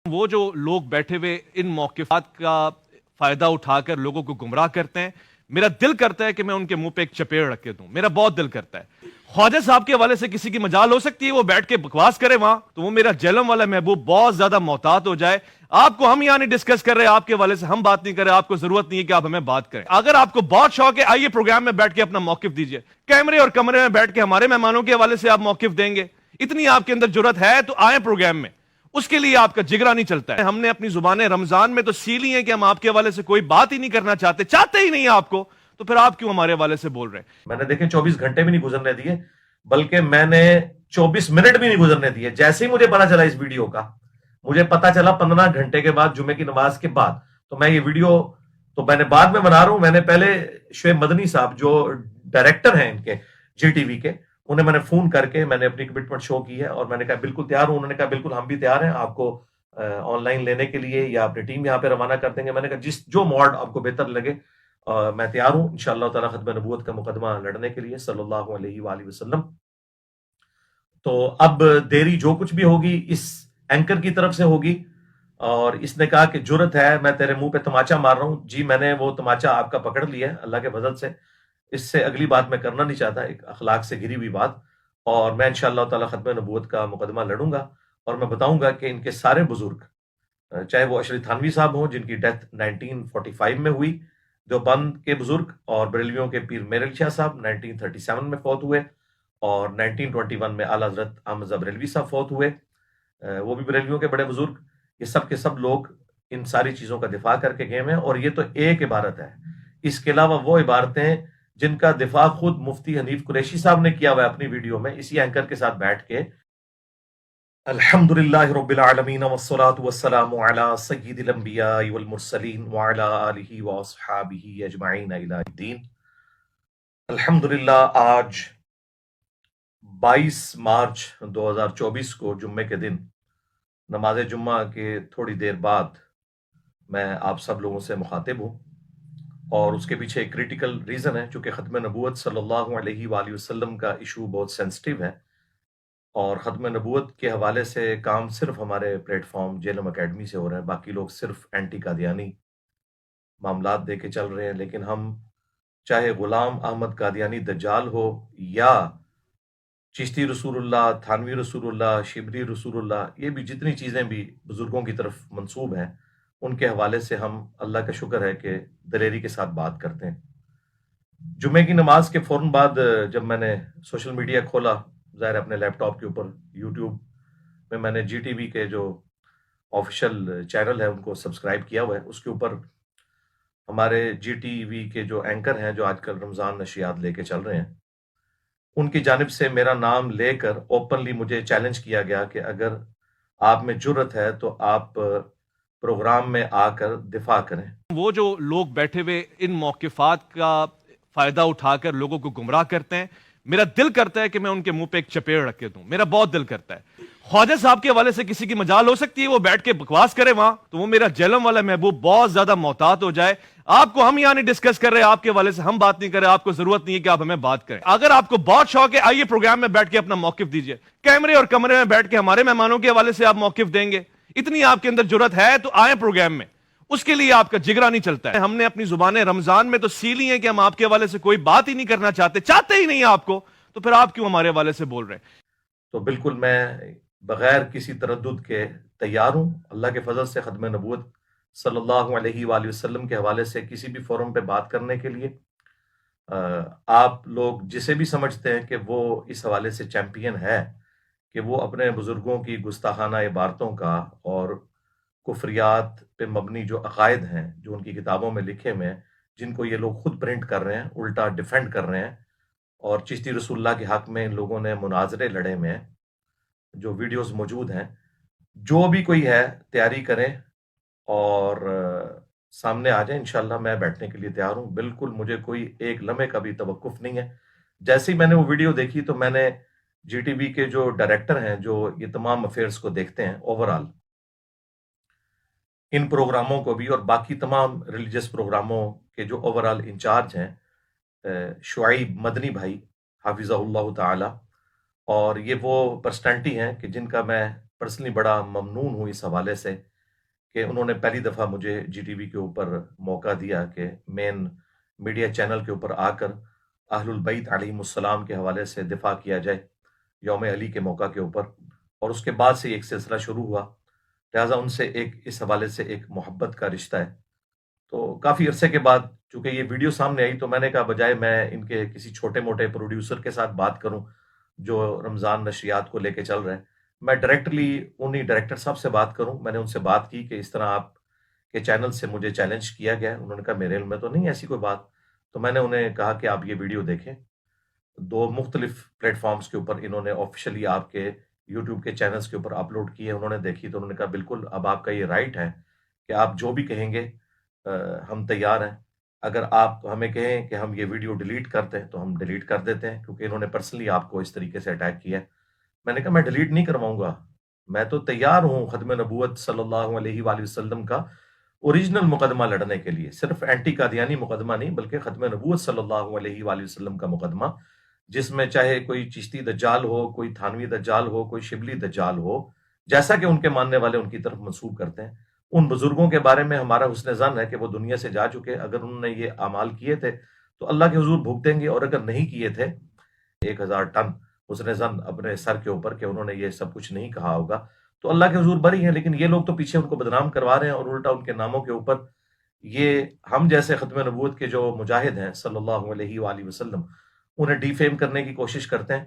وہ جو لوگ بیٹھے ہوئے ان موقفات کا فائدہ اٹھا کر لوگوں کو گمراہ کرتے ہیں، میرا دل کرتا ہے کہ میں ان کے منہ پہ ایک چپیڑ رکھ کے دوں. میرا بہت دل کرتا ہے. خواجہ صاحب کے حوالے سے کسی کی مجال ہو سکتی ہے وہ بیٹھ کے بکواس کرے وہاں، تو وہ میرا جہلم والا محبوب بہت زیادہ محتاط ہو جائے. آپ کو ہم یہاں نہیں ڈسکس کر رہے، آپ کے حوالے سے ہم بات نہیں کر رہے، آپ کو ضرورت نہیں ہے کہ آپ ہمیں بات کریں. اگر آپ کو بہت شوق ہے آئیے پروگرام میں بیٹھ کے اپنا موقف دیجئے. کیمرے اور کمرے میں بیٹھ کے ہمارے مہمانوں کے حوالے سے آپ موقف دیں گے، اتنی آپ کے اندر جرت ہے تو آئیں پروگرام میں. اس کے لیے آپ کا جگرا نہیں چلتا ہے. ہم نے اپنی زبانیں رمضان میں تو سیلی ہیں کہ ہم آپ کے حوالے سے کوئی بات ہی نہیں کرنا چاہتے ہی نہیں آپ کو، تو پھر آپ کیوں ہمارے حوالے سے بول رہے ہیں؟ میں نے دیکھیں 24 گھنٹے بھی نہیں گزرنے دیے، بلکہ میں نے 24 منٹ بھی نہیں گزرنے دیے. جیسے ہی مجھے پتا چلا اس ویڈیو کا، مجھے پتا چلا 15 گھنٹے کے بعد جمعے کی نماز کے بعد، تو میں یہ ویڈیو تو میں نے بعد میں بنا رہا ہوں. میں نے پہلے شعیب مدنی صاحب جو ڈائریکٹر ہیں ان کے جی ٹی وی کے، انہیں میں نے فون کر کے میں نے اپنی کمٹمنٹ شو کی ہے اور میں نے کہا بالکل تیار ہوں. انہوں نے کہا بالکل ہم بھی تیار ہیں آپ کو آن لائن لینے کے لیے یا اپنی ٹیم یہاں پہ روانہ کر دیں گے. میں نے کہا جو موڈ آپ کو بہتر لگے میں تیار ہوں انشاءاللہ تعالی ختم نبوت کا مقدمہ لڑنے کے لیے صلی اللہ علیہ وآلہ وسلم. تو اب دیری جو کچھ بھی ہوگی اس اینکر کی طرف سے ہوگی. اور اس نے کہا کہ جرت ہے میں تیرے منہ پہ تماچا مار رہا ہوں. جی میں نے وہ تماچا آپ کا پکڑ لیا ہے اللہ کے فضل سے. اس سے اگلی بات میں کرنا نہیں چاہتا، ایک اخلاق سے گری ہوئی بات. اور میں انشاءاللہ تعالی ختم نبوت کا مقدمہ لڑوں گا اور میں بتاؤں گا کہ ان کے سارے بزرگ، چاہے وہ اشرف تھانوی صاحب ہوں جن کی ڈیتھ 1945 میں ہوئی، دیوبند کے بزرگ، اور بریلویوں کے پیر میر علی شاہ صاحب 1937 میں فوت ہوئے، اور 1921 میں اعلیٰ حضرت احمد رضا بریلوی صاحب فوت ہوئے، وہ بھی بریلویوں کے بڑے بزرگ. یہ سب کے سب لوگ ان ساری چیزوں کا دفاع کر کے گئے ہیں. اور یہ تو ایک عبارت ہے، اس کے علاوہ وہ عبارتیں جن کا دفاع خود مفتی حنیف قریشی صاحب نے کیا ہوا ہے اپنی ویڈیو میں اسی اینکر کے ساتھ بیٹھ کے. الحمدللہ رب العالمین والصلاة والسلام علی سید الانبیاء والمرسلین وعلی آلہ واصحابہ اجمعین الی الدین. الحمدللہ آج 22 مارچ 2024 کو جمعے کے دن نماز جمعہ کے تھوڑی دیر بعد میں آپ سب لوگوں سے مخاطب ہوں. اور اس کے پیچھے ایک کریٹیکل ریزن ہے، چونکہ ختم نبوت صلی اللہ علیہ وآلہ وسلم کا ایشو بہت سینسٹیو ہے، اور ختم نبوت کے حوالے سے کام صرف ہمارے پلیٹ فارم جیلم اکیڈمی سے ہو رہا ہے. باقی لوگ صرف اینٹی قادیانی معاملات دے کے چل رہے ہیں. لیکن ہم چاہے غلام احمد قادیانی دجال ہو یا چشتی رسول اللہ، تھانوی رسول اللہ، شبلی رسول اللہ، یہ بھی جتنی چیزیں بھی بزرگوں کی طرف منسوب ہیں ان کے حوالے سے ہم اللہ کا شکر ہے کہ دلیری کے ساتھ بات کرتے ہیں. جمعے کی نماز کے فوراً بعد جب میں نے سوشل میڈیا کھولا، ظاہر اپنے لیپ ٹاپ کے اوپر یوٹیوب میں نے جی ٹی وی کے جو آفیشیل چینل ہے ان کو سبسکرائب کیا ہوا ہے. اس کے اوپر ہمارے جی ٹی وی کے جو اینکر ہیں جو آج کل رمضان نشریات لے کے چل رہے ہیں، ان کی جانب سے میرا نام لے کر اوپنلی مجھے چیلنج کیا گیا کہ اگر آپ میں جرت ہے تو آپ پروگرام میں آ کر دفاع کریں. وہ جو لوگ بیٹھے ہوئے ان موقفات کا فائدہ اٹھا کر لوگوں کو گمراہ کرتے ہیں، میرا دل کرتا ہے کہ میں ان کے منہ پہ ایک چپیڑ رکھ کے دوں. میرا بہت دل کرتا ہے. خواجہ صاحب کے حوالے سے کسی کی مجال ہو سکتی ہے وہ بیٹھ کے بکواس کرے وہاں، تو وہ میرا جہلم والا محبوب بہت زیادہ محتاط ہو جائے. آپ کو ہم یہاں نہیں ڈسکس کر رہے، آپ کے حوالے سے ہم بات نہیں کر رہے، آپ کو ضرورت نہیں ہے کہ آپ ہمیں بات کریں. اگر آپ کو بہت شوق ہے آئیے پروگرام میں بیٹھ کے اپنا موقف دیجئے. کیمرے اور کمرے میں بیٹھ کے ہمارے مہمانوں کے حوالے سے آپ موقف دیں گے، اتنی آپ کے اندر جرت ہے تو آئیں پروگرام میں. اس کے لیے آپ کا جگرا نہیں چلتا ہے. ہم نے اپنی زبانیں رمضان میں تو سیلی ہیں کہ ہم آپ کے حوالے سے کوئی بات ہی نہیں کرنا چاہتے ہی نہیں آپ کو، تو پھر آپ کیوں ہمارے حوالے سے بول رہے ہیں؟ تو بالکل میں بغیر کسی تردد کے تیار ہوں اللہ کے فضل سے ختم نبوت صلی اللہ علیہ وآلہ وسلم کے حوالے سے کسی بھی فورم پہ بات کرنے کے لیے. آپ لوگ جسے بھی سمجھتے ہیں کہ وہ اس حوالے سے چیمپئن ہے کہ وہ اپنے بزرگوں کی گستاخانہ عبارتوں کا اور کفریات پہ مبنی جو عقائد ہیں جو ان کی کتابوں میں لکھے ہوئے ہیں، جن کو یہ لوگ خود پرنٹ کر رہے ہیں، الٹا ڈیفینڈ کر رہے ہیں، اور چشتی رسول اللہ کے حق میں ان لوگوں نے مناظرے لڑے ہوئے ہیں، جو ویڈیوز موجود ہیں. جو بھی کوئی ہے تیاری کریں اور سامنے آ جائیں. انشاءاللہ میں بیٹھنے کے لیے تیار ہوں. بالکل مجھے کوئی ایک لمحے کا بھی توقف نہیں ہے. جیسے ہی میں نے وہ ویڈیو دیکھی تو میں نے جی ٹی وی کے جو ڈائریکٹر ہیں جو یہ تمام افیئرز کو دیکھتے ہیں اوورال، ان پروگراموں کو بھی اور باقی تمام ریلیجس پروگراموں کے جو اوورال انچارج ہیں، شعیب مدنی بھائی حافظہ اللہ تعالی، اور یہ وہ پرسنالٹی ہیں کہ جن کا میں پرسنلی بڑا ممنون ہوں اس حوالے سے کہ انہوں نے پہلی دفعہ مجھے جی ٹی وی کے اوپر موقع دیا کہ مین میڈیا چینل کے اوپر آ کر اہل البیت علیہم السلام کے حوالے سے دفاع کیا جائے یوم علی کے موقع کے اوپر، اور اس کے بعد سے ایک سلسلہ شروع ہوا، لہٰذا ان سے اس حوالے سے ایک محبت کا رشتہ ہے۔ تو کافی عرصے کے بعد چونکہ یہ ویڈیو سامنے آئی تو میں نے کہا بجائے میں ان کے کسی چھوٹے موٹے پروڈیوسر کے ساتھ بات کروں جو رمضان نشریات کو لے کے چل رہے ہیں، میں ڈائریکٹلی انہی ڈائریکٹر صاحب سے بات کروں۔ میں نے ان سے بات کی کہ اس طرح آپ کے چینل سے مجھے چیلنج کیا گیا ہے۔ انہوں نے کہا میرے علم میں تو نہیں ایسی کوئی بات۔ تو میں نے انہیں کہا کہ آپ یہ ویڈیو دیکھیں، 2 مختلف پلیٹ فارمز کے اوپر انہوں نے آفیشلی آپ کے یوٹیوب کے چینلز کے اوپر اپلوڈ کیے، انہوں نے دیکھی تو انہوں نے کہا بالکل اب آپ کا یہ رائٹ ہے کہ آپ جو بھی کہیں گے ہم تیار ہیں، اگر آپ ہمیں کہیں کہ ہم یہ ویڈیو ڈیلیٹ کرتے ہیں تو ہم ڈیلیٹ کر دیتے ہیں، کیونکہ انہوں نے پرسنلی آپ کو اس طریقے سے اٹیک کیا ہے۔ میں نے کہا میں ڈیلیٹ نہیں کرواؤں گا، میں تو تیار ہوں ختم نبوت صلی اللہ علیہ وآلہ وسلم کا اوریجنل مقدمہ لڑنے کے لیے، صرف اینٹی قادیانی مقدمہ نہیں بلکہ ختم نبوت صلی اللہ علیہ وآلہ وسلم کا مقدمہ، جس میں چاہے کوئی چشتی دجال ہو، کوئی تھانوی دجال ہو، کوئی شبلی دجال ہو، جیسا کہ ان کے ماننے والے ان کی طرف منسوب کرتے ہیں۔ ان بزرگوں کے بارے میں ہمارا حسن ظن ہے کہ وہ دنیا سے جا چکے، اگر انہوں نے یہ اعمال کیے تھے تو اللہ کے حضور بھگتیں گے، اور اگر نہیں کیے تھے 1000 ٹن حسن ظن اپنے سر کے اوپر کہ انہوں نے یہ سب کچھ نہیں کہا ہوگا تو اللہ کے حضور بری ہیں۔ لیکن یہ لوگ تو پیچھے ان کو بدنام کروا رہے ہیں، اور الٹا ان کے ناموں کے اوپر یہ ہم جیسے ختم نبوت کے جو مجاہد ہیں صلی اللہ علیہ وآلہ وسلم انہیں ڈی فیم کرنے کی کوشش کرتے ہیں۔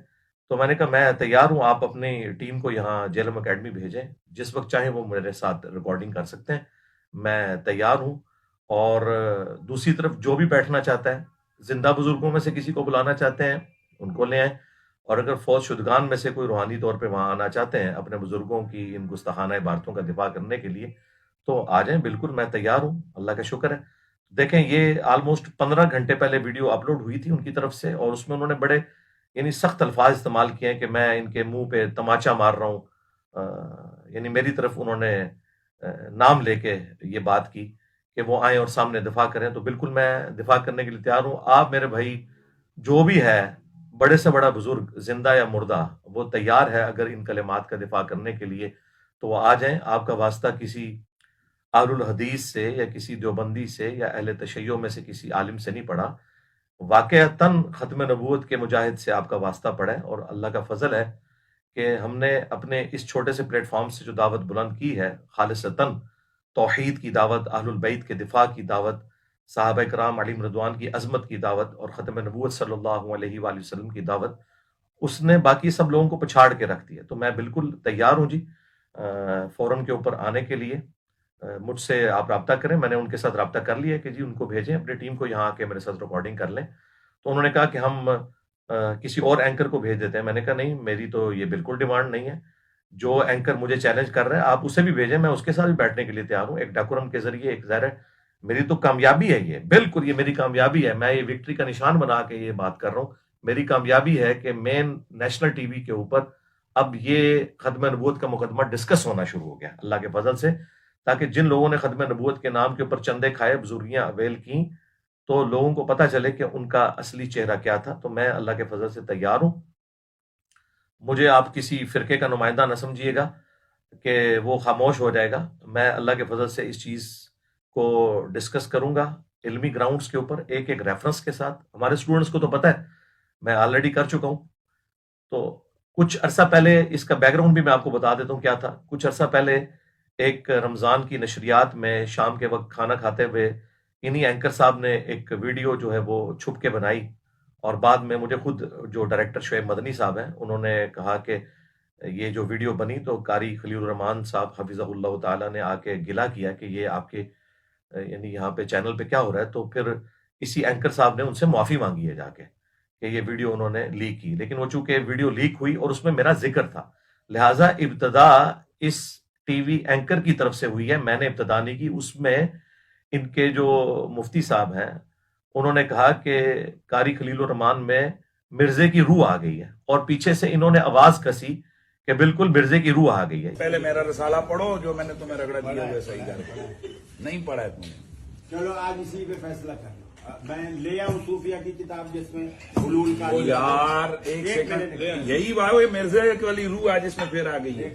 تو میں نے کہا میں تیار ہوں، آپ اپنی ٹیم کو یہاں جیلم اکیڈمی بھیجیں، جس وقت چاہیں وہ میرے ساتھ ریکارڈنگ کر سکتے ہیں، میں تیار ہوں۔ اور دوسری طرف جو بھی بیٹھنا چاہتا ہے، زندہ بزرگوں میں سے کسی کو بلانا چاہتے ہیں ان کو لے آئیں، اور اگر فوت شدگان میں سے کوئی روحانی طور پہ وہاں آنا چاہتے ہیں اپنے بزرگوں کی ان گستاخانہ عبارتوں کا دفاع کرنے کے لیے تو آ جائیں، بالکل میں تیار ہوں، اللہ کا شکر ہے۔ دیکھیں یہ آلموسٹ 15 گھنٹے پہلے ویڈیو اپلوڈ ہوئی تھی ان کی طرف سے، اور اس میں انہوں نے بڑے یعنی سخت الفاظ استعمال کیے ہیں کہ میں ان کے منہ پہ تماچا مار رہا ہوں، یعنی میری طرف انہوں نے نام لے کے یہ بات کی کہ وہ آئیں اور سامنے دفاع کریں، تو بالکل میں دفاع کرنے کے لیے تیار ہوں۔ آپ میرے بھائی جو بھی ہے بڑے سے بڑا بزرگ زندہ یا مردہ وہ تیار ہے اگر ان کلمات کا دفاع کرنے کے لیے تو وہ آ جائیں۔ آپ کا واسطہ کسی اہل الحدیث سے یا کسی دیوبندی سے یا اہل تشیع میں سے کسی عالم سے نہیں پڑا، واقعتاً ختم نبوت کے مجاہد سے آپ کا واسطہ پڑا ہے، اور اللہ کا فضل ہے کہ ہم نے اپنے اس چھوٹے سے پلیٹ فارم سے جو دعوت بلند کی ہے، خالصتاً توحید کی دعوت، اہل البیت کے دفاع کی دعوت، صحابہ کرام علیہم رضوان کی عظمت کی دعوت، اور ختم نبوت صلی اللہ علیہ وآلہ وسلم کی دعوت، اس نے باقی سب لوگوں کو پچھاڑ کے رکھ دیا۔ تو میں بالکل تیار ہوں جی فورم کے اوپر آنے کے لیے، مجھ سے آپ رابطہ کریں۔ میں نے ان کے ساتھ رابطہ کر لیا کہ جی ان کو بھیجیں اپنی ٹیم کو یہاں آ کے میرے ساتھ ریکارڈنگ کر لیں۔ تو انہوں نے کہا کہ ہم کسی اور اینکر کو بھیج دیتے ہیں۔ میں نے کہا نہیں، میری تو یہ بالکل ڈیمانڈ نہیں ہے، جو اینکر مجھے چیلنج کر رہے ہیں آپ اسے بھی بھیجیں، میں اس کے ساتھ بھی بیٹھنے کے لیے تیار ہوں، ایک ڈیکورم کے ذریعے۔ ایک ظاہر ہے میری تو کامیابی ہے، یہ بالکل یہ میری کامیابی ہے، میں یہ وکٹری کا نشان بنا کے یہ بات کر رہا ہوں۔ میری کامیابی ہے کہ مین نیشنل ٹی وی کے اوپر اب یہ ختم نبوت کا مقدمہ ڈسکس ہونا شروع ہو گیا اللہ کے فضل سے، تاکہ جن لوگوں نے ختم نبوت کے نام کے اوپر چندے کھائے، بزرگیاں اویل کیں، تو لوگوں کو پتہ چلے کہ ان کا اصلی چہرہ کیا تھا۔ تو میں اللہ کے فضل سے تیار ہوں۔ مجھے آپ کسی فرقے کا نمائندہ نہ سمجھیے گا کہ وہ خاموش ہو جائے گا، میں اللہ کے فضل سے اس چیز کو ڈسکس کروں گا علمی گراؤنڈز کے اوپر، ایک ایک ریفرنس کے ساتھ۔ ہمارے اسٹوڈنٹس کو تو پتہ ہے، میں آلریڈی کر چکا ہوں۔ تو کچھ عرصہ پہلے اس کا بیک گراؤنڈ بھی میں آپ کو بتا دیتا ہوں کیا تھا۔ کچھ عرصہ پہلے ایک رمضان کی نشریات میں شام کے وقت کھانا کھاتے ہوئے انہی اینکر صاحب نے ایک ویڈیو جو ہے وہ چھپ کے بنائی، اور بعد میں مجھے خود جو ڈائریکٹر شعیب مدنی صاحب ہیں انہوں نے کہا کہ یہ جو ویڈیو بنی تو قاری خلیل الرحمان صاحب حفظہ اللہ تعالیٰ نے آ کے گلہ کیا کہ یہ آپ کے یعنی یہاں پہ چینل پہ کیا ہو رہا ہے۔ تو پھر اسی اینکر صاحب نے ان سے معافی مانگی ہے جا کے کہ یہ ویڈیو انہوں نے لیک کی، لیکن وہ چونکہ ویڈیو لیک ہوئی اور اس میں میرا ذکر تھا، لہٰذا ابتدا اس ٹی وی اینکر کی طرف سے ہوئی ہے، میں نے ابتدا نہیں کی۔ اس میں ان کے جو مفتی صاحب ہیں انہوں نے کہا کہ قاری خلیل الرحمان میں مرزے کی روح آ گئی ہے، اور پیچھے سے انہوں نے آواز کسی کہ بالکل مرزے کی روح آ گئی ہے۔ پہلے میرا رسالہ پڑھو جو میں نے تمہیں رگڑا دیا ہوئے صحیح کر نہیں پڑھا ہے تم نے۔ چلو آج اسی پہ فیصلہ کر لو، میں لے آؤں صوفیہ کی کتاب جس میں حلول کا یار ایک سیکنڈ، یہی بات مرزے والی روح آج اس میں پھر آ گئی ہے۔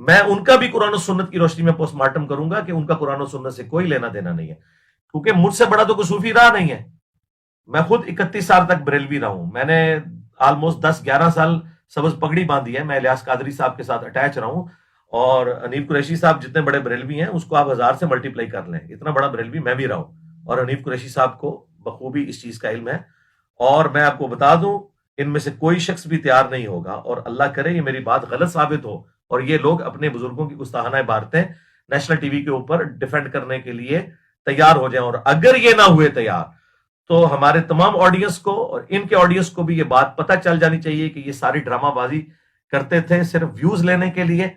میں ان کا بھی قرآن و سنت کی روشنی میں پوسٹ مارٹم کروں گا کہ ان کا قرآن و سنت سے کوئی لینا دینا نہیں ہے، کیونکہ مجھ سے بڑا تو کوئی صوفی رہا نہیں ہے. میں خود 31 سال تک بریلوی رہا ہوں، میں نے آلموسٹ 10-11 سال سبز پگڑی باندھی ہے. میں الیاس قادری صاحب کے ساتھ اٹیچ رہا ہوں، اور حنیف قریشی صاحب جتنے بڑے بریلوی ہیں اس کو آپ 1000 سے ملٹیپلائی کر لیں، اتنا بڑا بریلوی میں بھی رہا ہوں، اور حنیف قریشی صاحب کو بخوبی اس چیز کا علم ہے. اور میں آپ کو بتا دوں ان میں سے کوئی شخص بھی تیار نہیں ہوگا، اور اللہ کرے یہ میری بات غلط ثابت ہو اور یہ لوگ اپنے بزرگوں کی گستاخانہ عبارتیں نیشنل ٹی وی کے اوپر ڈیفینڈ کرنے کے لیے تیار ہو جائیں. اور اگر یہ نہ ہوئے تیار تو ہمارے تمام آڈینس کو اور ان کے آڈینس کو بھی یہ بات پتہ چل جانی چاہیے کہ یہ ساری ڈرامہ بازی کرتے تھے صرف ویوز لینے کے لیے،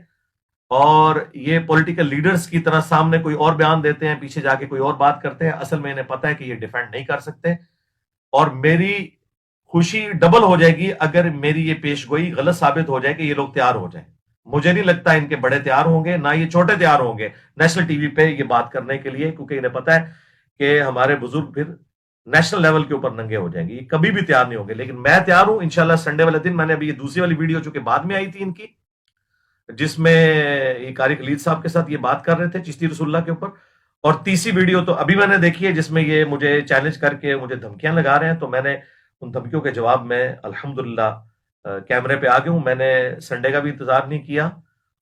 اور یہ پولیٹیکل لیڈرز کی طرح سامنے کوئی اور بیان دیتے ہیں، پیچھے جا کے کوئی اور بات کرتے ہیں. اصل میں انہیں پتہ ہے کہ یہ ڈیفینڈ نہیں کر سکتے، اور میری خوشی ڈبل ہو جائے گی اگر میری یہ پیش گوئی غلط ثابت ہو جائے کہ یہ لوگ تیار ہو جائیں. مجھے نہیں لگتا ان کے بڑے تیار ہوں گے، نہ یہ چھوٹے تیار ہوں گے نیشنل ٹی وی پہ یہ بات کرنے کے لیے، کیونکہ انہیں پتہ ہے کہ ہمارے بزرگ پھر نیشنل لیول کے اوپر ننگے ہو جائیں گے. یہ کبھی بھی تیار نہیں ہوں گے. لیکن میں تیار ہوں انشاءاللہ. سنڈے والے دن میں نے ابھی یہ دوسری والی ویڈیو جو کہ بعد میں آئی تھی ان کی، جس میں یہ قاری خلید صاحب کے ساتھ یہ بات کر رہے تھے چشتی رسول اللہ کے اوپر، اور تیسری ویڈیو تو ابھی میں نے دیکھی ہے جس میں یہ مجھے چیلنج کر کے مجھے دھمکیاں لگا رہے ہیں. تو میں نے ان دھمکیوں کے جواب میں الحمدللہ کیمرے پہ آ گیا ہوں. میں نے سنڈے کا بھی انتظار نہیں کیا،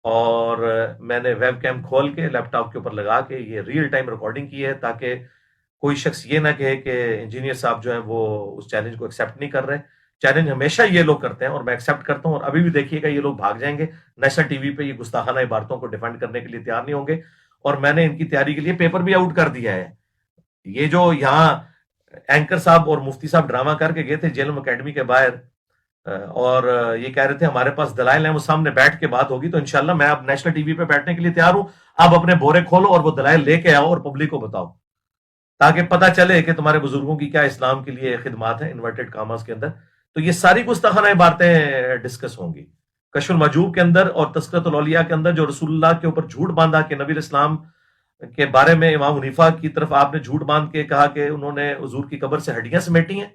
اور میں نے ویب کیم کھول کے لیپ ٹاپ کے اوپر لگا کے یہ ریئل ٹائم ریکارڈنگ کی ہے، تاکہ کوئی شخص یہ نہ کہے کہ انجینئر صاحب جو ہیں وہ اس چیلنج کو ایکسیپٹ نہیں کر رہے. چیلنج ہمیشہ یہ لوگ کرتے ہیں اور میں ایکسیپٹ کرتا ہوں، اور ابھی بھی دیکھیے گا یہ لوگ بھاگ جائیں گے نیشنل ٹی وی پہ، یہ گستاخانہ عبارتوں کو ڈیفینڈ کرنے کے لیے تیار نہیں ہوں گے. اور میں نے ان کی تیاری کے لیے پیپر بھی آؤٹ کر دیا ہے. یہ جو یہاں اینکر صاحب اور مفتی صاحب ڈرامہ کر کے گئے تھے جیلم اکیڈمی کے باہر، اور یہ کہہ رہے تھے ہمارے پاس دلائل ہیں، وہ سامنے بیٹھ کے بات ہوگی. تو انشاءاللہ میں اب نیشنل ٹی وی پہ بیٹھنے کے لیے تیار ہوں. آپ اپنے بورے کھولو اور وہ دلائل لے کے آؤ اور پبلک کو بتاؤ، تاکہ پتہ چلے کہ تمہارے بزرگوں کی کیا اسلام کے لیے خدمات ہیں انورٹڈ کاماز کے اندر. تو یہ ساری گستاخانہ عبارتیں ڈسکس ہوں گی. کشف المحجوب کے اندر اور تذکرۃ الاولیاء کے اندر جو رسول اللہ کے اوپر جھوٹ باندھا کہ نبی اسلام کے بارے میں امام حنیفہ کی طرف آپ نے جھوٹ باندھ کے کہا کہ انہوں نے حضور کی قبر سے ہڈیاں سمیٹی ہیں،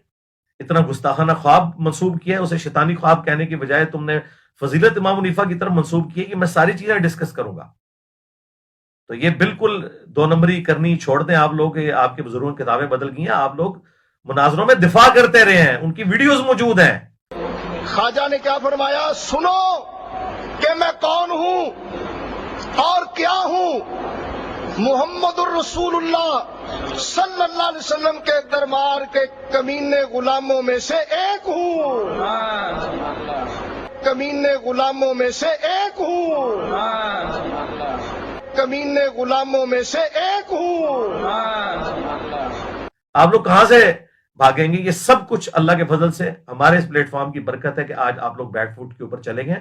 اتنا گستاخانہ خواب منسوب کیا ہے، اسے شیطانی خواب کہنے کی بجائے تم نے فضیلت امام حنیفہ کی طرف منسوب کی ہے. کہ میں ساری چیزیں ڈسکس کروں گا. تو یہ بالکل 2 نمبری کرنی چھوڑ دیں آپ لوگ. یہ آپ کے بزرگوں کی کتابیں بدل گئی ہیں، آپ لوگ مناظروں میں دفاع کرتے رہے ہیں، ان کی ویڈیوز موجود ہیں. خواجہ نے کیا فرمایا؟ سنو کہ میں کون ہوں اور کیا ہوں. محمد الرسول اللہ صلی اللہ علیہ وسلم کے دربار کے کمینے غلاموں میں سے ایک ہوں، کمینے غلاموں میں سے ایک ہوں، کمینے غلاموں میں سے ایک ہوں. آپ لوگ کہاں سے بھاگیں گے؟ یہ سب کچھ اللہ کے فضل سے ہمارے اس پلیٹ فارم کی برکت ہے کہ آج آپ لوگ بیک فوٹ کے اوپر چلے گئے.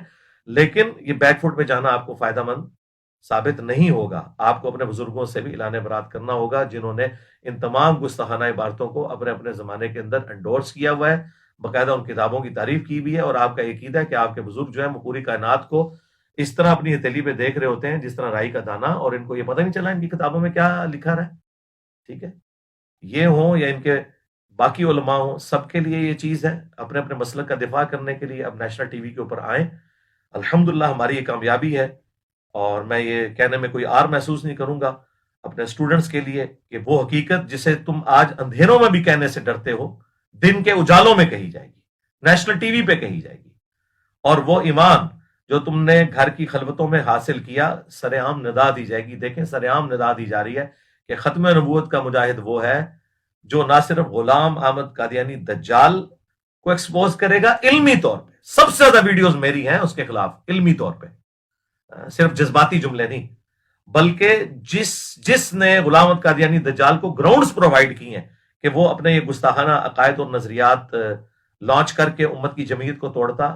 لیکن یہ بیک فوٹ پہ جانا آپ کو فائدہ مند ثابت نہیں ہوگا. آپ کو اپنے بزرگوں سے بھی اعلان برات کرنا ہوگا جنہوں نے ان تمام گستاخانہ عبارتوں کو اپنے اپنے زمانے کے اندر انڈورس کیا ہوا ہے، باقاعدہ ان کتابوں کی تعریف کی بھی ہے. اور آپ کا یہ عقیدہ ہے کہ آپ کے بزرگ جو ہیں وہ پوری کائنات کو اس طرح اپنی ہتھیلی پہ دیکھ رہے ہوتے ہیں جس طرح رائی کا دانہ، اور ان کو یہ پتہ نہیں چلا ان کی کتابوں میں کیا لکھا رہا ہے. ٹھیک ہے، یہ ہوں یا ان کے باقی علماء ہوں، سب کے لیے یہ چیز ہے اپنے اپنے مسلک کا دفاع کرنے کے لیے اب نیشنل ٹی وی کے اوپر آئیں. الحمدللہ ہماری یہ کامیابی ہے، اور میں یہ کہنے میں کوئی آر محسوس نہیں کروں گا اپنے اسٹوڈنٹس کے لیے کہ وہ حقیقت جسے تم آج اندھیروں میں بھی کہنے سے ڈرتے ہو دن کے اجالوں میں کہی جائے گی، نیشنل ٹی وی پہ کہی جائے گی. اور وہ ایمان جو تم نے گھر کی خلوتوں میں حاصل کیا سر عام ندا دی جائے گی. دیکھیں سر عام ندا دی جا رہی ہے کہ ختم نبوت کا مجاہد وہ ہے جو نہ صرف غلام احمد قادیانی دجال کو ایکسپوز کرے گا علمی طور پہ. سب سے زیادہ ویڈیوز میری ہیں اس کے خلاف علمی طور پہ، صرف جذباتی جملے نہیں، بلکہ جس نے غلام احمد قادیانی دجال کو گراؤنڈز پرووائڈ کی ہیں کہ وہ اپنے یہ گستاخانہ عقائد اور نظریات لانچ کر کے امت کی جمعیت کو توڑتا.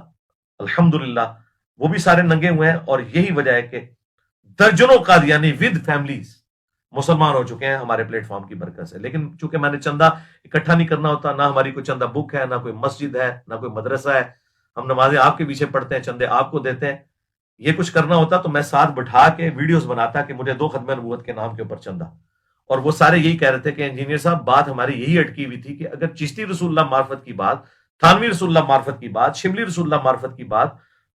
الحمدللہ وہ بھی سارے ننگے ہوئے ہیں، اور یہی وجہ ہے کہ درجنوں قادیانی ود فیملیز مسلمان ہو چکے ہیں ہمارے پلیٹ فارم کی برکت سے. لیکن چونکہ میں نے چندہ اکٹھا نہیں کرنا ہوتا، نہ ہماری کوئی چندہ بک ہے، نہ کوئی مسجد ہے، نہ کوئی مدرسہ ہے، ہم نمازیں آپ کے پیچھے پڑھتے ہیں، چندے آپ کو دیتے ہیں. یہ کچھ کرنا ہوتا تو میں ساتھ بٹھا کے ویڈیوز بناتا کہ مجھے 2 ختم نبوت کے نام کے اوپر چندہ. اور وہ سارے یہی کہہ رہے تھے کہ انجینئر صاحب بات ہماری یہی اٹکی ہوئی تھی کہ اگر چشتی رسول اللہ معرفت کی بات، تھانوی رسول اللہ معرفت کی بات، شبلی رسول اللہ معرفت کی بات،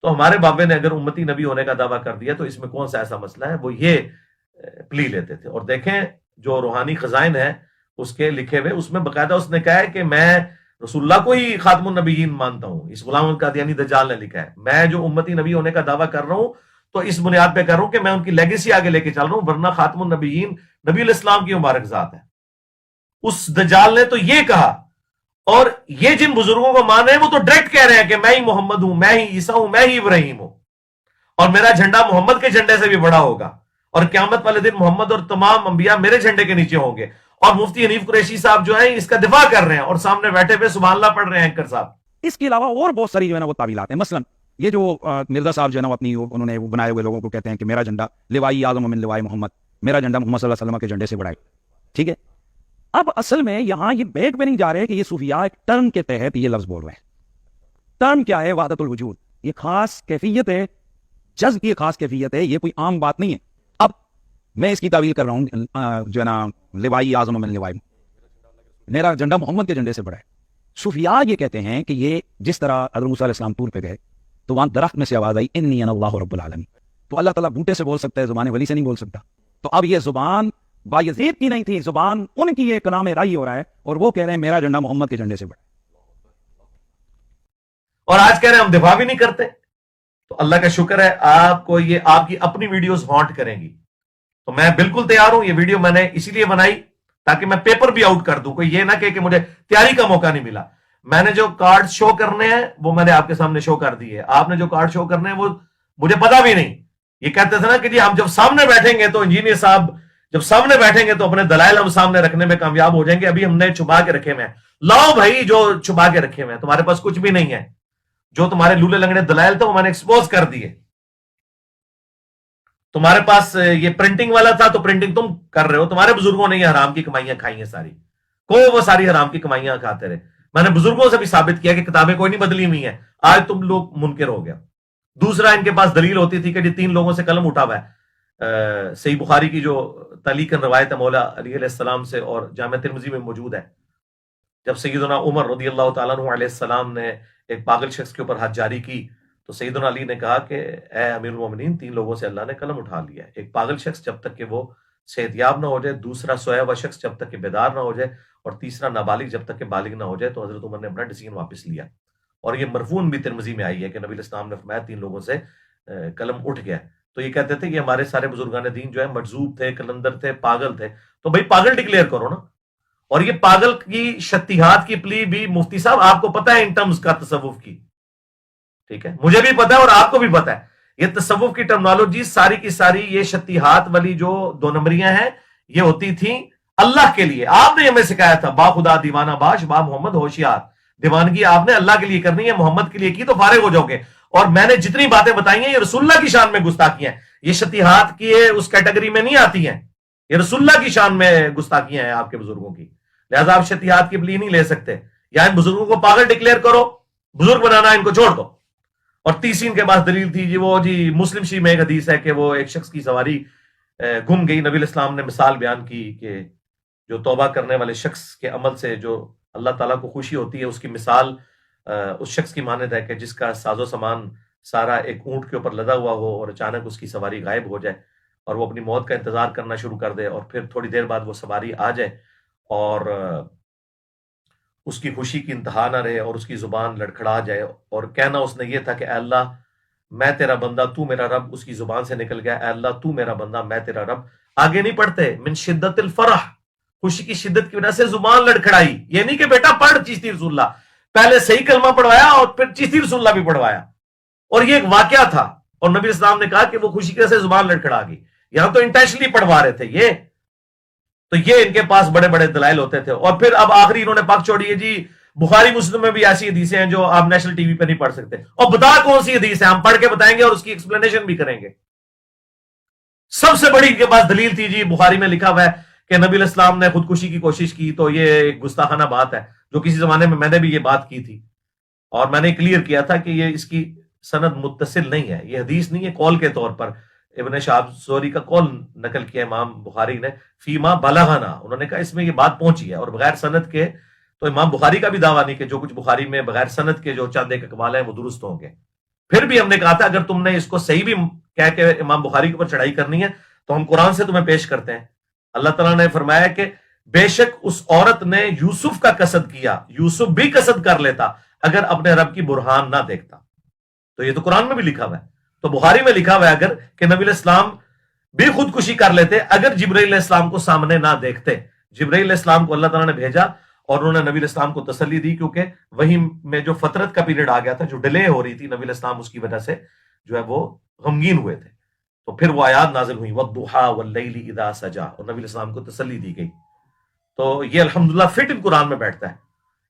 تو ہمارے بابے نے اگر امتی نبی ہونے کا دعویٰ کر دیا تو اس میں کون سا ایسا مسئلہ ہے؟ وہ یہ پلی لیتے تھے. اور دیکھیں جو روحانی خزائن ہے اس کے لکھے ہوئے، اس میں باقاعدہ اس نے کہا ہے کہ میں رسول اللہ کو ہی خاتم النبیین مانتا ہوں. اس غلام القادیانی دجال نے لکھا ہے میں جو امتی نبی ہونے کا دعویٰ کر رہا ہوں تو اس بنیاد پہ کر رہا ہوں کہ میں ان کی لیگیسی آگے لے کے چل رہا ہوں، ورنہ خاتم النبیین نبی الاسلام کی مبارک ذات ہے. اس دجال نے تو یہ کہا، اور یہ جن بزرگوں کو مان رہے ہیں وہ تو ڈائریکٹ کہہ رہے ہیں کہ میں ہی محمد ہوں، میں ہی عیسیٰ ہوں، میں ہی ابراہیم ہوں، اور میرا جھنڈا محمد کے جھنڈے سے بھی بڑا ہوگا، اور قیامت والے دن محمد اور تمام انبیاء میرے جھنڈے کے نیچے ہوں گے. اور مفتی حنیف قریشی صاحب جو ہیں اس کا دفاع کر رہے ہیں اور سامنے بیٹھے ہوئے سبحان اللہ پڑھ رہے ہیں اینکر صاحب. اس کے علاوہ اور بہت ساری جو ہے نا وہ تعویلات ہیں. مثلا یہ جو مرزا صاحب جو ہے نا اپنی انہوں نے وہ بنائے ہوئے لوگوں کو کہتے ہیں کہ میرا جھنڈا لوائی اعظم من لوائی محمد، میرا جھنڈا محمد صلی اللہ علیہ وسلم کے جھنڈے سے بڑا ہے. ٹھیک ہے، اب اصل میں یہاں یہ بیٹ پہ نہیں جا رہے کہ یہ صوفیاء ایک ٹرم کے تحت یہ لفظ بول رہے ہیں. ٹرم کیا ہے؟ وحدت الوجود. یہ خاص کیفیت ہے، جذب کی خاص کیفیت ہے، یہ کوئی عام بات نہیں ہے. اب میں اس کی تعویل کر رہا ہوں جو ہے نا لوائی اعظم من لوائی، میرا جھنڈا محمد کے جھنڈے سے بڑا ہے. صوفیاء یہ کہتے ہیں کہ یہ جس طرح حضرت موسیٰ علیہ السلام طور پہ گئے تو وہاں درخت میں سے آواز آئی انی انا اللہ رب العالمین، تو اللہ تعالیٰ بوٹے سے بول سکتا ہے، زبان ولی سے نہیں بول سکتا. تو اب یہ زبان بایزید کی نہیں تھی، زبان ان کی ایک نام رائی ہو رہا ہے، اور وہ کہہ رہے ہیں میرا جھنڈا محمد کے جھنڈے سے بڑا. اور آج کہہ رہے ہیں ہم دفاع بھی نہیں کرتے. تو اللہ کا شکر ہے آپ کو یہ آپ کی اپنی ویڈیوز ہانٹ کریں گی. تو میں بالکل تیار ہوں. یہ ویڈیو میں نے اسی لیے بنائی تاکہ میں پیپر بھی آؤٹ کر دوں. کوئی یہ نہ کہ مجھے تیاری کا موقع نہیں ملا. میں نے جو کارڈ شو کرنے ہیں وہ میں نے آپ کے سامنے شو کر دی ہے. آپ نے جو کارڈ شو کرنے ہیں وہ مجھے پتا بھی نہیں. یہ کہتے تھے نا کہ جی ہم جب سامنے بیٹھیں گے تو انجینئر صاحب جب سامنے بیٹھیں گے تو اپنے دلائل ہم سامنے رکھنے میں کامیاب ہو جائیں گے. ابھی ہم نے چھپا کے رکھے ہوئے ہیں. لاؤ بھائی جو چھپا کے رکھے ہوئے ہیں. تمہارے پاس کچھ بھی نہیں ہے. جو تمہارے لولے لنگڑے دلائل تھے وہ میں نے ایکسپوز کر دیے. تمہارے پاس یہ پرنٹنگ والا تھا تو پرنٹنگ تم کر رہے ہو. تمہارے بزرگوں نے یہ حرام کی کمائیاں کھائی ہیں ساری. وہ ساری حرام کی کمائیاں کھاتے رہے. میں نے بزرگوں سے بھی ثابت کیا کہ کتابیں کوئی نہیں بدلی ہوئی ہیں. آج تم لوگ منکر ہو گیا. دوسرا ان کے پاس دلیل ہوتی تھی کہ جی 3 لوگوں سے قلم اٹھا ہوا ہے. صحیح بخاری کی جو تعلیقاً روایت ہے مولا علی علیہ السلام سے اور جامع ترمذی میں موجود ہے. جب سیدنا عمر رضی اللہ تعالیٰ عنہ علیہ السلام نے ایک پاگل شخص کے اوپر حد جاری کی تو سیدنا علی نے کہا کہ اے امیر المومنین 3 لوگوں سے اللہ نے قلم اٹھا لیا ہے. ایک پاگل شخص جب تک کہ وہ صحت یاب نہ ہو جائے، دوسرا سویا ہوا شخص جب تک کہ بیدار نہ ہو جائے، اور تیسرا نابالغ جب تک کہ بالغ نہ ہو جائے. تو حضرت عمر نے اپنا ڈیسیژن واپس لیا. اور یہ مرفون بھی ترمذی میں آئی ہے کہ نبی الاسلام نے فرمایا 3 لوگوں سے قلم اٹھ گیا. تو یہ کہتے تھے کہ ہمارے سارے بزرگان دین جو ہے مجذوب تھے، کلندر تھے، پاگل تھے. تو بھائی پاگل ڈکلیئر کرو نا. اور یہ پاگل کی شتیہات کی پلی بھی مفتی صاحب آپ کو پتہ ہے ان ٹرمز کا تصوف کی. ٹھیک ہے، مجھے بھی پتا ہے اور آپ کو بھی پتا ہے. یہ تصوف کی ٹرمنالوجی ساری کی ساری یہ شتیہات والی جو 2 نمبریاں ہیں یہ ہوتی تھیں اللہ کے لیے. آپ نے ہمیں سکھایا تھا با خدا دیوانہ باش با محمد ہوشیار. دیوانگی آپ نے اللہ کے لیے کرنی ہے، محمد کے لیے کی تو فارغ ہو جاؤ گے. اور میں نے جتنی باتیں بتائی ہیں یہ رسول اللہ کی شان میں گستاخیاں ہیں. یہ شتیہات کی اس کیٹیگری میں نہیں آتی ہیں. یہ رسول اللہ کی شان میں گستاخیاں ہیں آپ کے بزرگوں کی. لہذا آپ شتیہات کی پلی نہیں لے سکتے. یا ان بزرگوں کو پاگل ڈکلیئر کرو، بزرگ بنانا ان کو چھوڑ دو. اور تیسری ان کے پاس دلیل تھی جی وہ جی مسلم شریف میں ایک حدیث ہے کہ وہ ایک شخص کی سواری گم گئی. نبی الاسلام نے مثال بیان کی کہ جو توبہ کرنے والے شخص کے عمل سے جو اللہ تعالیٰ کو خوشی ہوتی ہے اس کی مثال اس شخص کی مانند ہے کہ جس کا ساز و سامان سارا ایک اونٹ کے اوپر لدا ہوا ہو اور اچانک اس کی سواری غائب ہو جائے اور وہ اپنی موت کا انتظار کرنا شروع کر دے اور پھر تھوڑی دیر بعد وہ سواری آ جائے اور اس کی خوشی کی انتہا نہ رہے اور اس کی زبان لڑکھڑا جائے اور کہنا اس نے یہ تھا کہ اے اللہ میں تیرا بندہ تو میرا رب. اس کی زبان سے نکل گیا اے اللہ تو میرا بندہ میں تیرا رب. آگے نہیں پڑھتے من شدت الفرح، خوشی کی شدت کی وجہ سے زبان لڑکھڑائی. یہ نہیں کہ بیٹا پڑھ چشتی رسول اللہ، پہلے صحیح کلمہ پڑھوایا اور پھر چشتی رسول اللہ بھی پڑھوایا. اور یہ ایک واقعہ تھا اور نبی اسلام نے کہا کہ وہ خوشی کی وجہ سے زبان لڑکھڑا گئی. یہاں تو انٹینشنلی پڑھوا رہے تھے یہ. تو یہ ان کے پاس بڑے بڑے دلائل ہوتے تھے. اور پھر اب آخری انہوں نے پاک چھوڑی ہے جی بخاری مسلم میں بھی ایسی حدیثیں ہیں جو آپ نیشنل ٹی وی پہ نہیں پڑھ سکتے. اور بتا کون سی حدیث ہے، ہم پڑھ کے بتائیں گے اور اس کی ایکسپلینیشن بھی کریں گے. سب سے بڑی ان کے پاس دلیل تھی جی بخاری میں لکھا ہوا ہے کہ نبی الاسلام نے خودکشی کی کوشش کی. تو یہ ایک گستاخانہ بات ہے جو کسی زمانے میں نے بھی یہ بات کی تھی اور میں نے کلیئر کیا تھا کہ یہ اس کی سند متصل نہیں ہے، یہ حدیث نہیں ہے. قول کے طور پر ابن شہاب زہری کا قول نقل کیا امام بخاری نے فیما بلغنا، انہوں نے کہا اس میں یہ بات پہنچی ہے اور بغیر سند کے. تو امام بخاری کا بھی دعویٰ نہیں کہ جو کچھ بخاری میں بغیر سند کے جو چند ایک اقوال ہیں وہ درست ہوں گے. پھر بھی ہم نے کہا تھا اگر تم نے اس کو صحیح بھی کہہ کے امام بخاری کے اوپر چڑھائی کرنی ہے تو ہم قرآن سے تمہیں پیش کرتے ہیں. اللہ تعالیٰ نے فرمایا کہ بے شک اس عورت نے یوسف کا قصد کیا, یوسف بھی قصد کر لیتا اگر اپنے رب کی برہان نہ دیکھتا. تو یہ تو قرآن میں بھی لکھا ہوا ہے, تو بخاری میں لکھا ہوا ہے اگر کہ نبی علیہ السلام بھی خودکشی کر لیتے اگر جبرائیل علیہ السلام کو سامنے نہ دیکھتے. جبرائیل علیہ السلام کو اللہ تعالیٰ نے بھیجا اور انہوں نے نبی علیہ السلام کو تسلی دی, کیونکہ وہی میں جو فترت کا پیریڈ آ گیا تھا, جو ڈیلے ہو رہی تھی, نبی علیہ السلام اس کی وجہ سے جو ہے وہ غمگین ہوئے تھے. تو پھر وہ آیات نازل ہوئی وَالضُّحَىٰ وَاللَّيْلِ إِذَا سَجَىٰ, اور نبی علیہ السلام کو تسلی دی گئی. تو یہ الحمدللہ فٹ ان قرآن میں بیٹھتا ہے.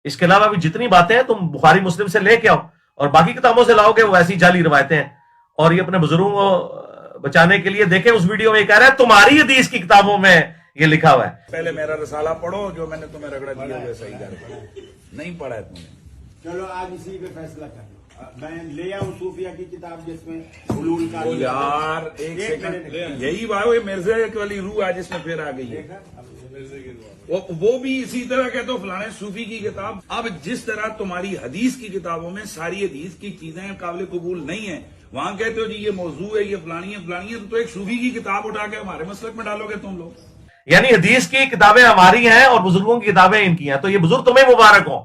اس کے علاوہ بھی جتنی باتیں ہیں تم بخاری مسلم سے لے کے آؤ اور باقی کتابوں سے لاؤ گے وہ ایسی جعلی روایتیں ہیں. اور یہ اپنے بزرگوں کو بچانے کے لیے دیکھیں اس ویڈیو میں یہ کہہ رہا ہے تمہاری حدیث کی کتابوں میں یہ لکھا ہوا ہے. پہلے میرا رسالہ پڑھو, جو میں نے تمہیں رگڑا دیا وہ صحیح کر, نہیں پڑھا ہے تم نے. چلو آج اسی پہ فیصلہ کر لو. میں لے آؤں صوفیہ کی کتاب جس میں حلول کا یار ایک سیکنڈ, یہی بات ہے مرزا والی روح آج اس میں پھر آ گئی ہے. وہ بھی اسی طرح کہتے ہو فلانے صوفی کی کتاب. اب جس طرح تمہاری حدیث کی کتابوں میں ساری حدیث کی چیزیں قابل قبول نہیں ہیں, وہاں کہتے ہو جی یہ موضوع ہے, یہ فلانی ہے فلانی ہے, تو ایک صوفی کی کتاب اٹھا کے ہمارے مسلک میں ڈالو گے تم لوگ. یعنی حدیث کی کتابیں ہماری ہیں اور بزرگوں کی کتابیں ان کی ہیں. تو یہ بزرگ تمہیں مبارک ہوں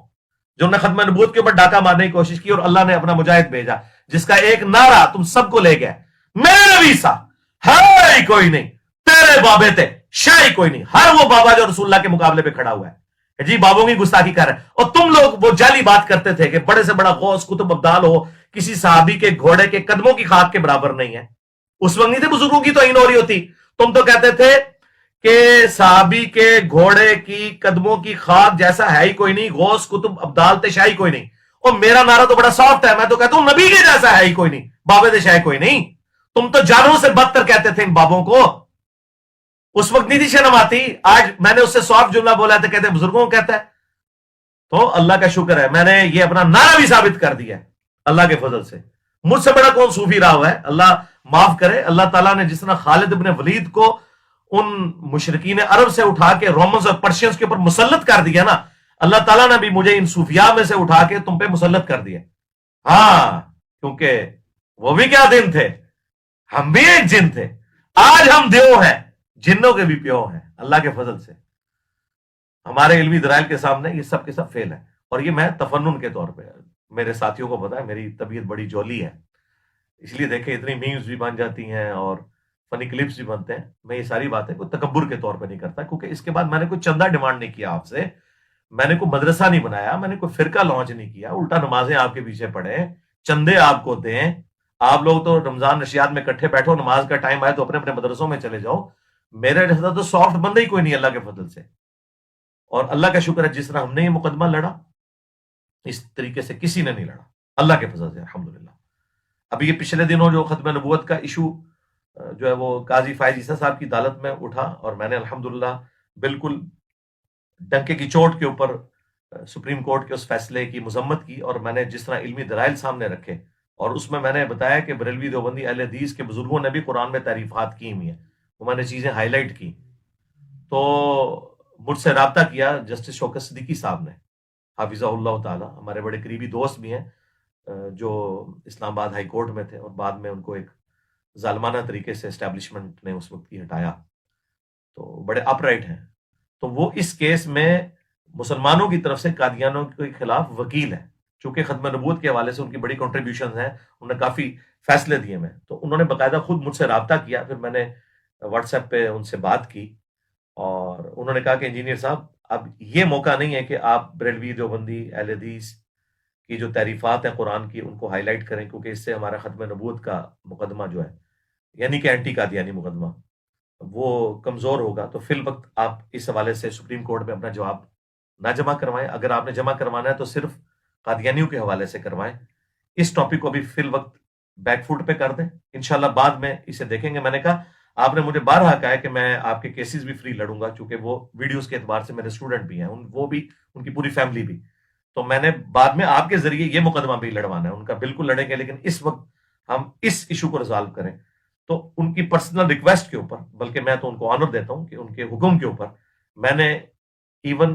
جو نے ختم نبوت کے اوپر ڈاکہ مارنے کی کوشش کی اور اللہ نے اپنا مجاہد بھیجا جس کا ایک نعرہ تم سب کو لے گیا, میرے نبی سا ہے کوئی نہیں, تیرے بابے تھے شاہی کوئی نہیں. ہر وہ بابا جو رسول اللہ کے مقابلے پہ کھڑا ہوا ہے جی بابوں کی گستاخی کر رہے ہیں. اور تم لوگ وہ جعلی بات کرتے تھے کہ بڑے سے بڑا غوث قطب ابدال ہو کسی صحابی کے گھوڑے کے قدموں کی خاک کے برابر نہیں ہے. اس وقت نہیں تھے بزرگوں کی توہین ہو رہی ہوتی. تم تو کہتے تھے کہ صحابی کے گھوڑے کی قدموں کی خاک جیسا ہے ہی کوئی نہیں, غوث قطب ابدال تے شاہی کوئی نہیں. اور میرا نعرہ تو بڑا سافٹ ہے, میں تو کہتا ہوں نبی کے جیسا ہے ہی کوئی نہیں, بابے تے شاہی کوئی نہیں. تم تو جانوروں سے بدتر کہتے تھے ان بابوں کو. اس وقت نہیں تھی شرم آتی. آج میں نے اس سے سافٹ جملہ بولا تھا, کہتے بزرگوں کو کہتا ہے. تو اللہ کا شکر ہے میں نے یہ اپنا نعرہ بھی ثابت کر دیا ہے اللہ کے فضل سے. مجھ سے بڑا کون صوفی رہا ہوا ہے, اللہ معاف کرے. اللہ تعالیٰ نے جس طرح خالد ابن ولید کو ان مشرکین عرب سے اٹھا کے رومنز اور پرشینز کے اوپر مسلط کر دیا نا, اللہ تعالیٰ نے بھی مجھے ان صوفیاء میں سے اٹھا کے تم پہ مسلط کر دیا. ہاں کیونکہ وہ بھی کیا دن تھے, ہم بھی ایک جن تھے. آج ہم دیو ہیں, جنوں کے بھی پیو ہیں اللہ کے فضل سے. ہمارے علمی دلائل کے سامنے یہ سب کے سب فیل ہے. اور یہ میں تفنن کے طور پہ, میرے ساتھیوں کو پتا ہے میری طبیعت بڑی جولی ہے, اس لیے دیکھیں اتنی میمز بھی بن جاتی ہیں اور فنی کلپس بھی بنتے ہیں. میں یہ ساری باتیں کوئی تکبر کے طور پہ نہیں کرتا, کیونکہ اس کے بعد میں نے کوئی چندہ ڈیمانڈ نہیں کیا آپ سے, میں نے کوئی مدرسہ نہیں بنایا, میں نے کوئی فرقہ لانچ نہیں کیا. الٹا نمازیں آپ کے پیچھے پڑھیں, چندے آپ کو دیں. آپ لوگ تو رمضان نشیات میں کٹھے بیٹھو, نماز کا ٹائم آئے تو اپنے اپنے مدرسوں میں چلے جاؤ. میرے جیسا تو سافٹ بندہ ہی کوئی نہیں اللہ کے فضل سے. اور اللہ کا شکر ہے جس طرح ہم نے یہ مقدمہ لڑا اس طریقے سے کسی نے نہیں لڑا اللہ کے فضل سے الحمدللہ. ابھی یہ پچھلے دنوں جو ختم نبوت کا ایشو جو ہے وہ قاضی فائز عیسیٰ صاحب کی عدالت میں اٹھا, اور میں نے الحمدللہ بالکل ڈنکے کی چوٹ کے اوپر سپریم کورٹ کے اس فیصلے کی مذمت کی. اور میں نے جس طرح علمی دلائل سامنے رکھے اور اس میں نے بتایا کہ بریلوی دیوبندی اہل حدیث کے بزرگوں نے بھی قرآن میں تعریفات کی ہوئی ہیں, وہ میں نے چیزیں ہائی لائٹ کی. تو مجھ سے رابطہ کیا جسٹس شوکت صدیقی صاحب نے حافظہ اللہ تعالی, ہمارے بڑے قریبی دوست بھی ہیں جو اسلام آباد ہائی کورٹ میں تھے اور بعد میں ان کو ایک ظالمانہ طریقے سے اسٹیبلشمنٹ نے اس وقت کی ہٹایا. تو بڑے اپ رائٹ ہیں. تو وہ اس کیس میں مسلمانوں کی طرف سے قادیانوں کے خلاف وکیل ہیں. چونکہ ختم نبوت کے حوالے سے ان کی بڑی کنٹریبیوشنز ہیں, انہوں نے کافی فیصلے دیے میں, تو انہوں نے باقاعدہ خود مجھ سے رابطہ کیا. پھر میں نے واٹس ایپ پہ ان سے بات کی اور انہوں نے کہا کہ انجینئر صاحب اب یہ موقع نہیں ہے کہ آپ بریلوی دیوبندی اہل حدیث کی جو تعریفات ہیں قرآن کی ان کو ہائی لائٹ کریں, کیونکہ اس سے ہمارا ختم نبوت کا مقدمہ جو ہے یعنی کہ اینٹی قادیانی مقدمہ وہ کمزور ہوگا. تو فی الوقت آپ اس حوالے سے سپریم کورٹ میں اپنا جواب نہ جمع کروائیں. اگر آپ نے جمع کروانا ہے تو صرف قادیانیوں کے حوالے سے کروائیں. اس ٹاپک کو بھی فی الوقت بیک فوٹ پہ کر دیں, انشاءاللہ بعد میں اسے دیکھیں گے. میں نے کہا آپ نے مجھے بارہا کہا ہے کہ میں آپ کے کیسز بھی فری لڑوں گا, چونکہ وہ ویڈیوز کے اعتبار سے میرے اسٹوڈنٹ بھی ہیں, وہ بھی ان کی پوری فیملی بھی. تو میں نے بعد میں آپ کے ذریعے یہ مقدمہ بھی لڑوانا ہے, ان کا بالکل لڑیں گے, لیکن اس وقت ہم اس ایشو کو ریزالو کریں. تو ان کی پرسنل ریکویسٹ کے اوپر, بلکہ میں تو ان کو آنر دیتا ہوں کہ ان کے حکم کے اوپر میں نے ایون